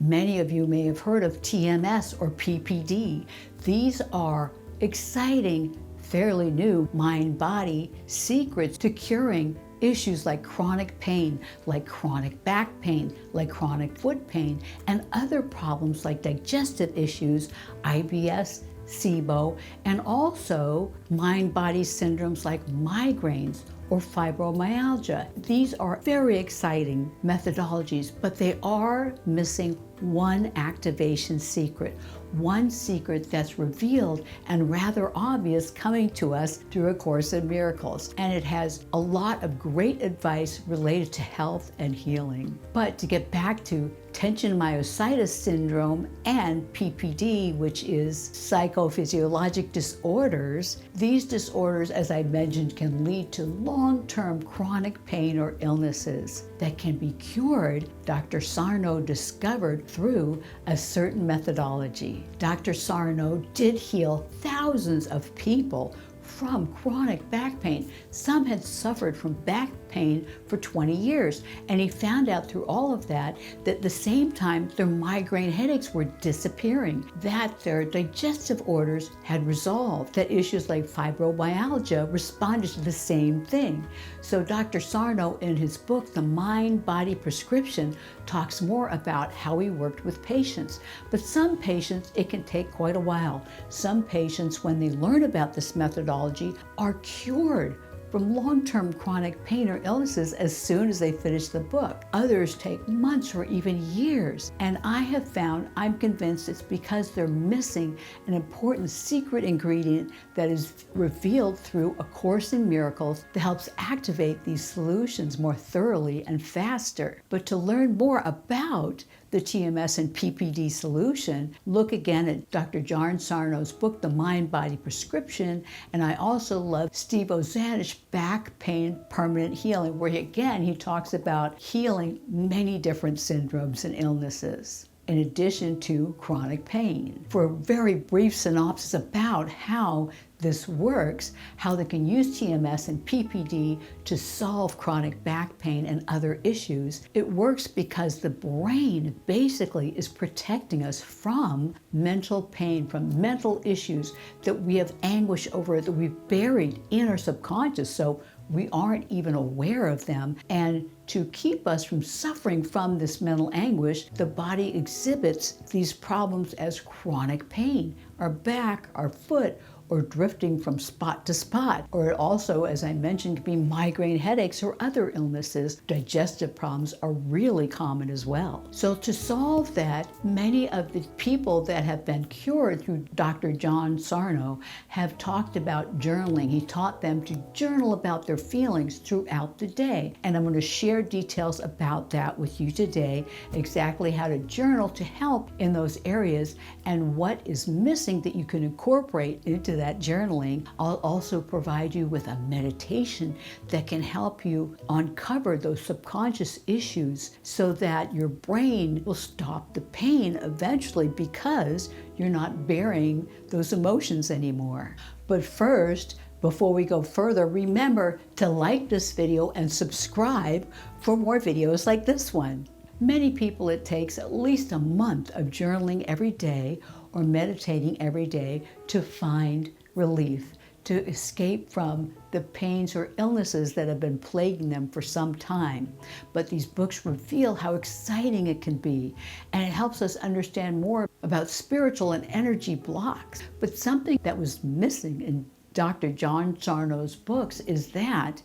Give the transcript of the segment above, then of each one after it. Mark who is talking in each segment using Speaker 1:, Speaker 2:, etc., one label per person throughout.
Speaker 1: Many of you may have heard of TMS or PPD. These are exciting, fairly new mind-body secrets to curing issues like chronic pain, like chronic back pain, like chronic foot pain, and other problems like digestive issues, IBS, SIBO, and also mind-body syndromes like migraines or fibromyalgia. These are very exciting methodologies, but they are missing one activation secret, one secret that's revealed and rather obvious coming to us through A Course in Miracles. And it has a lot of great advice related to health and healing. But to get back to Tension Myositis Syndrome and PPD, which is psychophysiologic disorders, these disorders, as I mentioned, can lead to long-term chronic pain or illnesses that can be cured, Dr. Sarno discovered through a certain methodology. Dr. Sarno did heal thousands of people from chronic back pain. Some had suffered from back pain for 20 years, and he found out through all of that that at the same time their migraine headaches were disappearing, that their digestive orders had resolved, that issues like fibromyalgia responded to the same thing. So Dr. Sarno, in his book, The Mind-Body Prescription, talks more about how he worked with patients. But some patients, it can take quite a while. Some patients, when they learn about this methodology, are cured from long-term chronic pain or illnesses as soon as they finish the book. Others take months or even years. And I have found, I'm convinced it's because they're missing an important secret ingredient that is revealed through A Course in Miracles that helps activate these solutions more thoroughly and faster. But to learn more about the TMS and PPD solution, look again at Dr. John Sarno's book, The Mind-Body Prescription, and I also love Steve Ozanish's Back Pain Permanent Healing, where he talks about healing many different syndromes and illnesses, in addition to chronic pain. For a very brief synopsis about how this works, how they can use TMS and PPD to solve chronic back pain and other issues. It works because the brain basically is protecting us from mental pain, from mental issues that we have anguish over, that we've buried in our subconscious, so we aren't even aware of them. And to keep us from suffering from this mental anguish, the body exhibits these problems as chronic pain. Our back, our foot, or drifting from spot to spot. Or it also, as I mentioned, can be migraine headaches or other illnesses. Digestive problems are really common as well. So to solve that, many of the people that have been cured through Dr. John Sarno have talked about journaling. He taught them to journal about their feelings throughout the day. And I'm going to share details about that with you today, exactly how to journal to help in those areas and what is missing that you can incorporate into that journaling. I'll also provide you with a meditation that can help you uncover those subconscious issues so that your brain will stop the pain eventually because you're not bearing those emotions anymore. But first, before we go further, remember to like this video and subscribe for more videos like this one. Many people, it takes at least a month of journaling every day or meditating every day to find relief, to escape from the pains or illnesses that have been plaguing them for some time. But these books reveal how exciting it can be, and it helps us understand more about spiritual and energy blocks. But something that was missing in Dr. John Sarno's books is that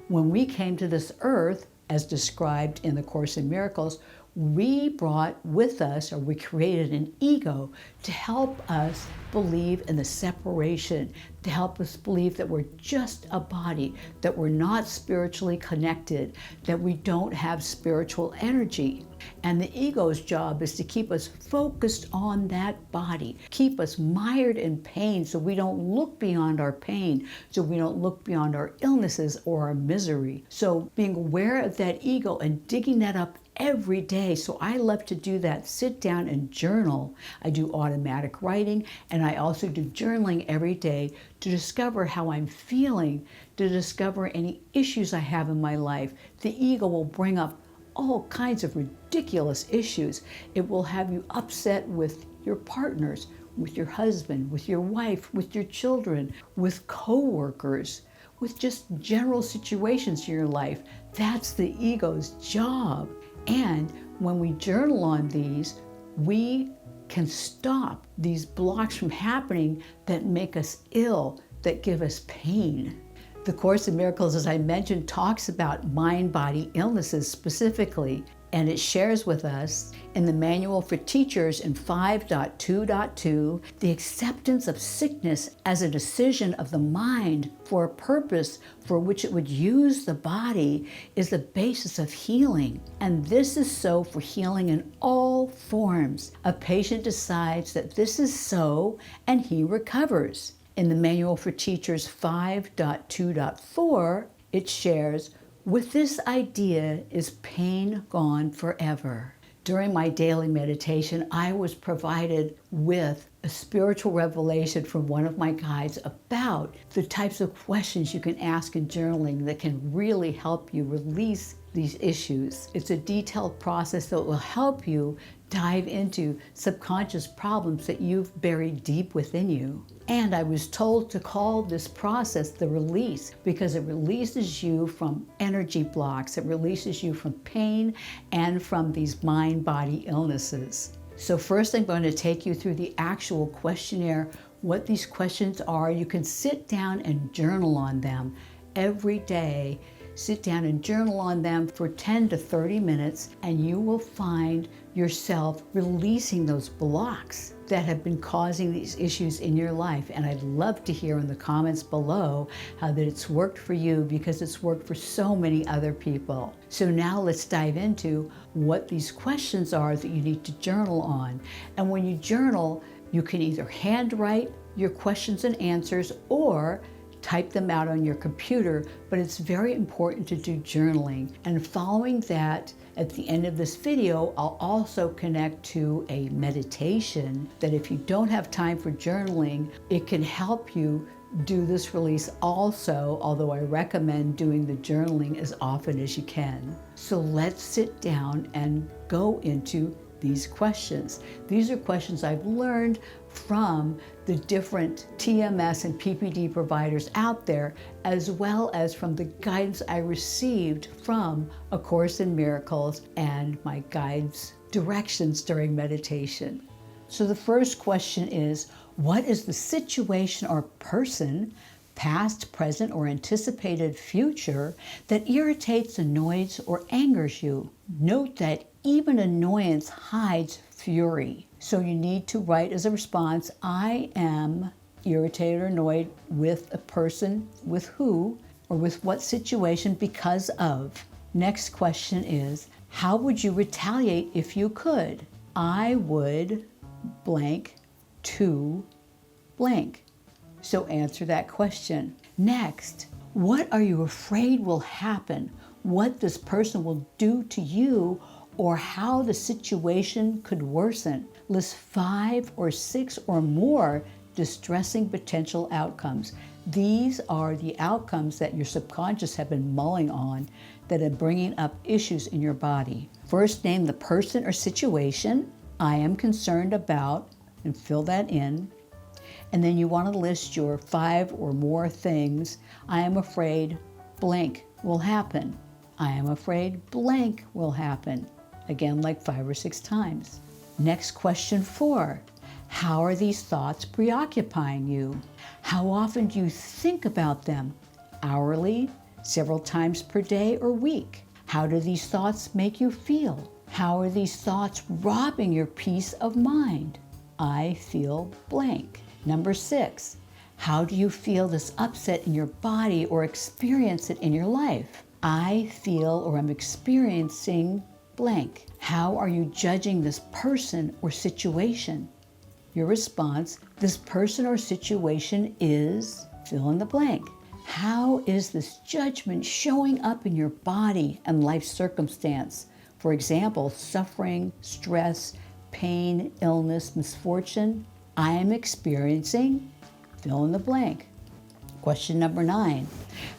Speaker 1: when we came to this earth, as described in the Course in Miracles, we brought with us, or we created an ego to help us believe in the separation, to help us believe that we're just a body, that we're not spiritually connected, that we don't have spiritual energy. And the ego's job is to keep us focused on that body, keep us mired in pain so we don't look beyond our pain, so we don't look beyond our illnesses or our misery. So being aware of that ego and digging that up every day. So I love to do that, sit down and journal. I do automatic writing, and I also do journaling every day to discover how I'm feeling, to discover any issues I have in my life. The ego will bring up all kinds of ridiculous issues. It will have you upset with your partners, with your husband, with your wife, with your children, with coworkers, with just general situations in your life. That's the ego's job. And when we journal on these, we can stop these blocks from happening that make us ill, that give us pain. The Course in Miracles, as I mentioned, talks about mind-body illnesses specifically, and it shares with us in the Manual for Teachers in 5.2.2 the acceptance of sickness as a decision of the mind for a purpose for which it would use the body is the basis of healing. And this is so for healing in all forms. A patient decides that this is so, and he recovers. In the Manual for Teachers 5.2.4, it shares, with this idea is pain gone forever. During my daily meditation, I was provided with a spiritual revelation from one of my guides about the types of questions you can ask in journaling that can really help you release these issues. It's a detailed process that will help you dive into subconscious problems that you've buried deep within you. And I was told to call this process the release because it releases you from energy blocks, it releases you from pain and from these mind-body illnesses. So first I'm going to take you through the actual questionnaire, what these questions are. You can sit down and journal on them every day. Sit down and journal on them for 10 to 30 minutes, and you will find yourself releasing those blocks that have been causing these issues in your life. And I'd love to hear in the comments below how that it's worked for you, because it's worked for so many other people. So now let's dive into what these questions are that you need to journal on. And when you journal, you can either handwrite your questions and answers or type them out on your computer, but it's very important to do journaling. And following that, at the end of this video, I'll also connect to a meditation that if you don't have time for journaling, it can help you do this release also, although I recommend doing the journaling as often as you can. So let's sit down and go into these questions. These are questions I've learned from the different TMS and PPD providers out there, as well as from the guidance I received from A Course in Miracles and my guides' directions during meditation. So the first question is, what is the situation or person, past, present, or anticipated future, that irritates, annoys, or angers you? Note that even annoyance hides fury. So you need to write as a response, I am irritated or annoyed with a person, with who, or with what situation because of. Next question is, how would you retaliate if you could? I would blank to blank. So answer that question. Next, what are you afraid will happen? What this person will do to you, or how the situation could worsen. List 5 or 6 or more distressing potential outcomes. These are the outcomes that your subconscious have been mulling on that are bringing up issues in your body. First, name the person or situation I am concerned about and fill that in. And then you want to list your 5 or more things. I am afraid blank will happen. I am afraid blank will happen. Again, like 5 or 6 times. Next, question 4. How are these thoughts preoccupying you? How often do you think about them? Hourly, several times per day or week? How do these thoughts make you feel? How are these thoughts robbing your peace of mind? I feel blank. Number 6. How do you feel this upset in your body or experience it in your life? I feel or am experiencing blank. How are you judging this person or situation? Your response, this person or situation is fill in the blank. How is this judgment showing up in your body and life circumstance? For example, suffering, stress, pain, illness, misfortune. I am experiencing fill in the blank. Question number 9.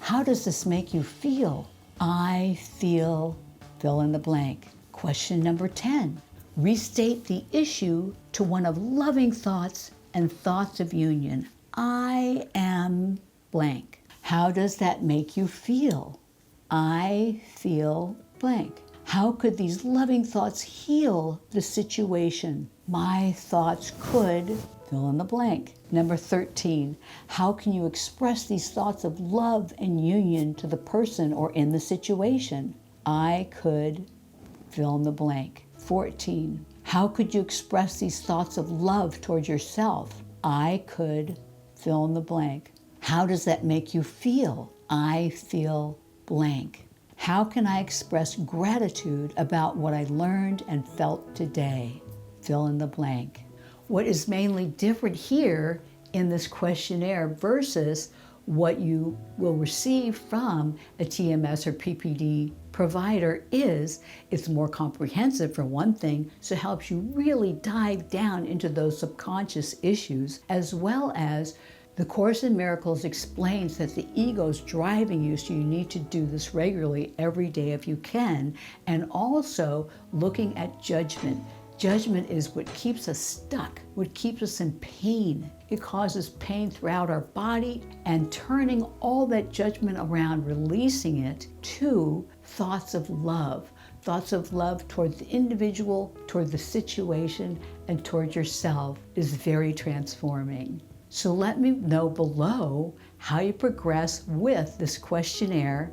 Speaker 1: How does this make you feel? I feel fill in the blank. Question number 10. Restate the issue to one of loving thoughts and thoughts of union. I am blank. How does that make you feel? I feel blank. How could these loving thoughts heal the situation? My thoughts could fill in the blank. Number 13, how can you express these thoughts of love and union to the person or in the situation? I could fill in the blank. 14, how could you express these thoughts of love toward yourself? I could fill in the blank. How does that make you feel? I feel blank. How can I express gratitude about what I learned and felt today? Fill in the blank. What is mainly different here in this questionnaire versus what you will receive from a TMS or PPD provider is it's more comprehensive for one thing, so it helps you really dive down into those subconscious issues, as well as the Course in Miracles explains that the ego's driving you, so you need to do this regularly every day if you can, and also looking at judgment. Judgment is what keeps us stuck, what keeps us in pain. It causes pain throughout our body, and turning all that judgment around, releasing it to thoughts of love toward the individual, toward the situation, and toward yourself is very transforming. So let me know below how you progress with this questionnaire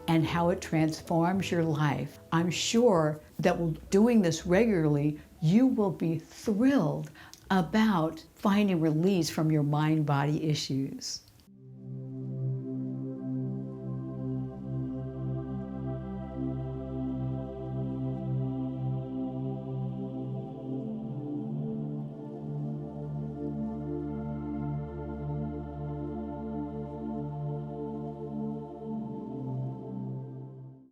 Speaker 1: and how it transforms your life. I'm sure that doing this regularly, you will be thrilled about finding release from your mind-body issues.